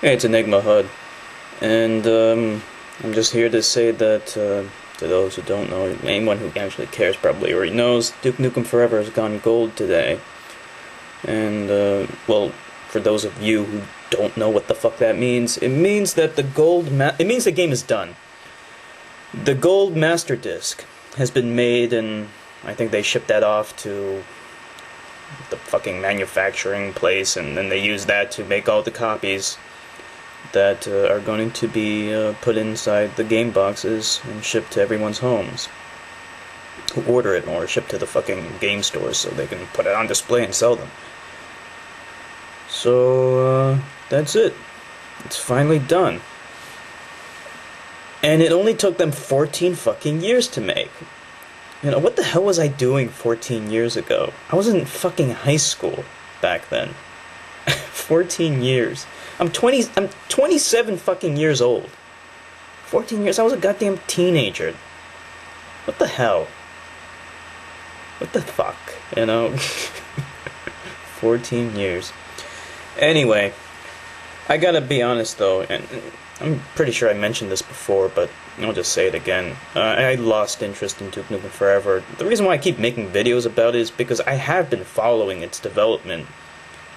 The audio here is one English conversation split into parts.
Hey, it's Enigma HUD, and I'm just here to say that to those who don't know, anyone who actually cares probably already knows, Duke Nukem Forever has gone gold today. And well, for those of you who don't know what the fuck that means, it means that it means the game is done. The gold master disc has been made, and I think they shipped that off to the fucking manufacturing place, and then they use that to make all the copies that are going to be put inside the game boxes and shipped to everyone's homes who order it, or shipped to the fucking game stores so they can put it on display and sell them. So that's it. It's finally done. And it only took them 14 fucking years to make. You know, what the hell was I doing 14 years ago? I was in fucking high school back then. 14 years. I'm 27 fucking years old. 14 years, I was a goddamn teenager. What the hell? What the fuck, you know? 14 years. Anyway, I gotta be honest though, and I'm pretty sure I mentioned this before, but I'll just say it again. I lost interest in Duke Nukem Forever. The reason why I keep making videos about it is because I have been following its development.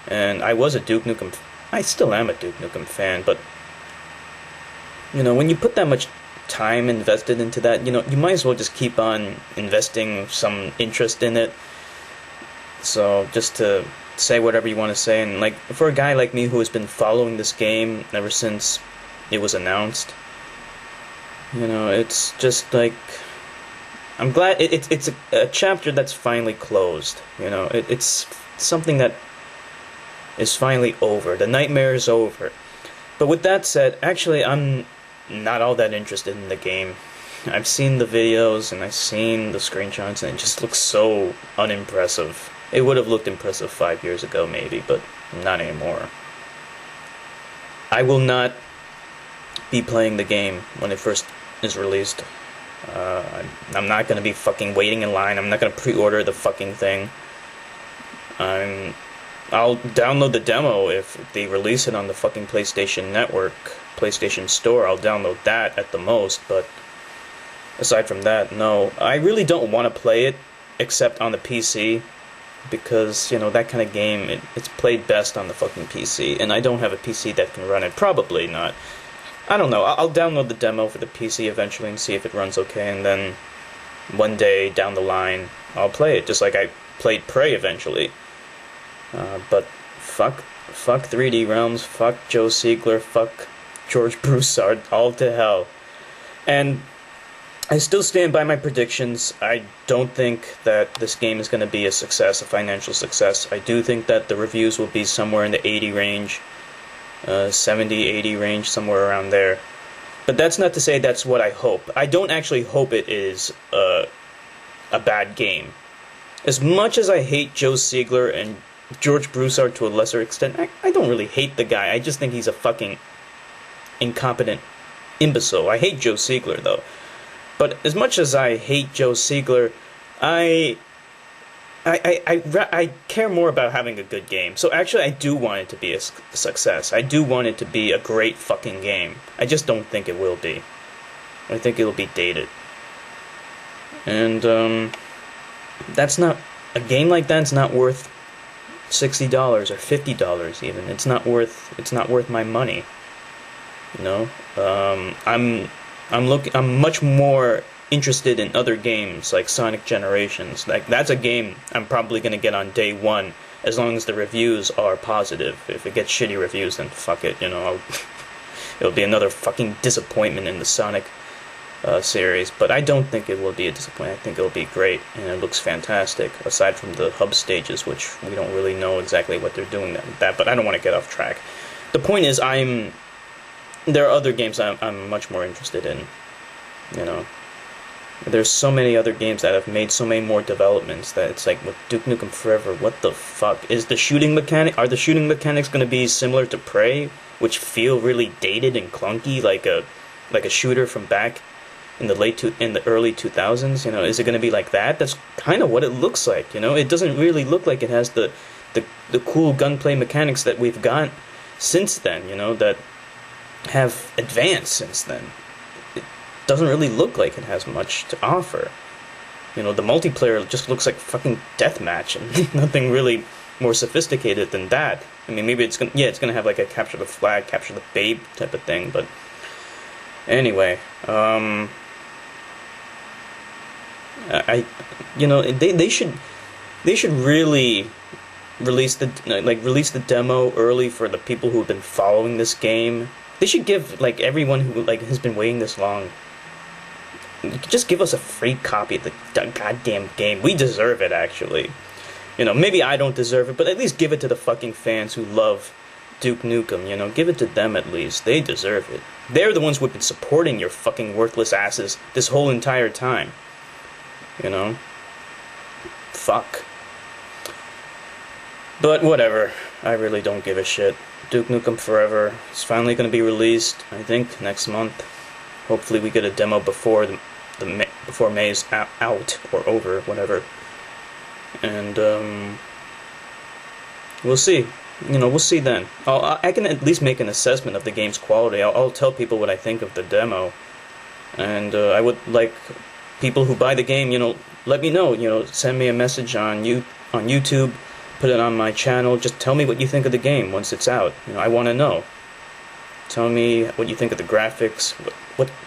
And I still am a Duke Nukem fan, but, you know, when you put that much time invested into that, you know, you might as well just keep on investing some interest in it. So, just to say whatever you want to say, and, like, for a guy like me who has been following this game ever since it was announced, you know, it's just, like, I'm glad it's a chapter that's finally closed, you know, it's something that is finally over. The nightmare is over. But with that said, actually, I'm not all that interested in the game. I've seen the videos and I've seen the screenshots, and it just looks so unimpressive. It would have looked impressive 5 years ago, maybe, but not anymore. I will not be playing the game when it first is released. I'm not going to be fucking waiting in line. I'm not going to pre-order the fucking thing. I'll download the demo if they release it on the fucking PlayStation Network, PlayStation Store. I'll download that at the most, but aside from that, no. I really don't want to play it except on the PC, because, you know, that kind of game, it's played best on the fucking PC, and I don't have a PC that can run it. Probably not. I don't know. I'll download the demo for the PC eventually and see if it runs okay, and then one day down the line, I'll play it, just like I played Prey eventually. But fuck 3D Realms, fuck Joe Siegler, fuck George Broussard, all to hell. And I still stand by my predictions. I don't think that this game is going to be a success, a financial success. I do think that the reviews will be somewhere in the 80 range, 70, 80 range, somewhere around there. But that's not to say that's what I hope. I don't actually hope it is a bad game. As much as I hate Joe Siegler and George Broussard to a lesser extent, I don't really hate the guy. I just think he's a fucking incompetent imbecile. I hate Joe Siegler, though. But as much as I hate Joe Siegler, I care more about having a good game. So actually, I do want it to be a success. I do want it to be a great fucking game. I just don't think it will be. I think it'll be dated. And, that's not... A game like that's not worth $60 or $50 even. It's not worth my money. You know? I'm much more interested in other games like Sonic Generations. Like, that's a game I'm probably gonna get on day one, as long as the reviews are positive. If it gets shitty reviews, then fuck it, you know, it'll be another fucking disappointment in the Sonic series. But I don't think it will be a disappointment. I think it'll be great, and it looks fantastic, aside from the hub stages, which we don't really know exactly what they're doing with that, but I don't want to get off track. The point is, there are other games I'm much more interested in, you know. There's so many other games that have made so many more developments that it's like, with Duke Nukem Forever, what the fuck? Are the shooting mechanics going to be similar to Prey, which feel really dated and clunky, like a shooter from back in the early 2000s? You know, is it going to be like that? That's kind of what it looks like, you know. It doesn't really look like it has the cool gunplay mechanics that we've got since then, that have advanced since then. It doesn't really look like it has much to offer. The multiplayer just looks like fucking deathmatch, and nothing really more sophisticated than that. I mean, maybe it's gonna have like a capture the flag, capture the babe type of thing, but anyway, they should really release the demo early for the people who've been following this game. They should give like everyone who has been waiting this long. Just give us a free copy of the goddamn game. We deserve it, actually. Maybe I don't deserve it, but at least give it to the fucking fans who love Duke Nukem, give it to them at least. They deserve it. They're the ones who've been supporting your fucking worthless asses this whole entire time. Fuck. But whatever. I really don't give a shit. Duke Nukem Forever is finally going to be released, I think, next month. Hopefully we get a demo before before May's out or over, whatever. And we'll see. We'll see then. I can at least make an assessment of the game's quality. I'll tell people what I think of the demo, and I would like people who buy the game, let me know. Send me a message on YouTube, put it on my channel. Just tell me what you think of the game once it's out. I want to know. Tell me what you think of the graphics.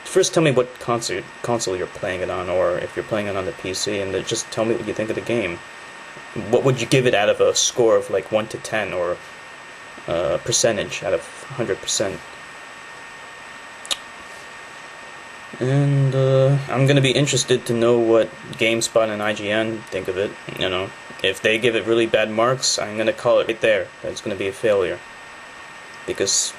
First, tell me what console you're playing it on, or if you're playing it on the PC, and then just tell me what you think of the game. What would you give it out of a score of like 1 to 10, or percentage out of 100%? And I'm gonna be interested to know what GameSpot and IGN think of it. If they give it really bad marks, I'm gonna call it right there. That's gonna be a failure, because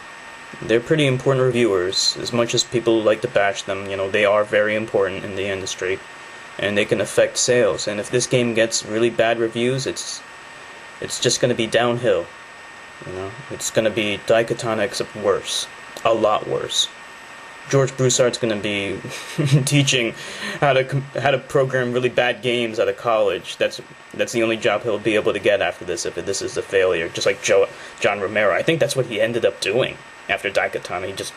they're pretty important reviewers. As much as people like to bash them, they are very important in the industry, and they can affect sales. And if this game gets really bad reviews, it's just going to be downhill. It's going to be Daikatana except worse, a lot worse. George Broussard's going to be teaching how to program really bad games out of college. That's the only job he'll be able to get after this, if this is a failure. Just like John Romero. I think that's what he ended up doing after Daikatana. He just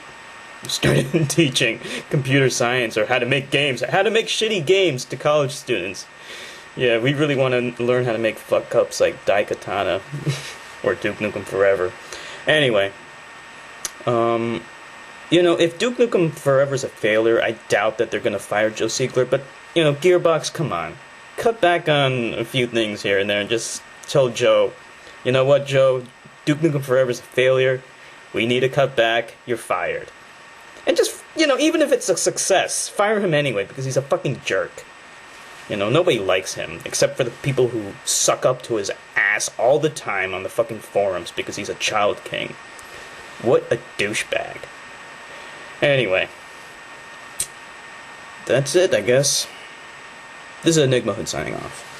started teaching computer science, or how to make games, how to make shitty games to college students. Yeah, we really want to learn how to make fuck-ups like Daikatana or Duke Nukem Forever. Anyway, if Duke Nukem Forever is a failure, I doubt that they're going to fire Joe Siegler, but, Gearbox, come on. Cut back on a few things here and there and just tell Joe, you know what, Joe, Duke Nukem Forever is a failure. We need to cut back. You're fired. And just, even if it's a success, fire him anyway, because he's a fucking jerk. Nobody likes him, except for the people who suck up to his ass all the time on the fucking forums because he's a child king. What a douchebag. Anyway. That's it, I guess. This is Enigma Hood signing off.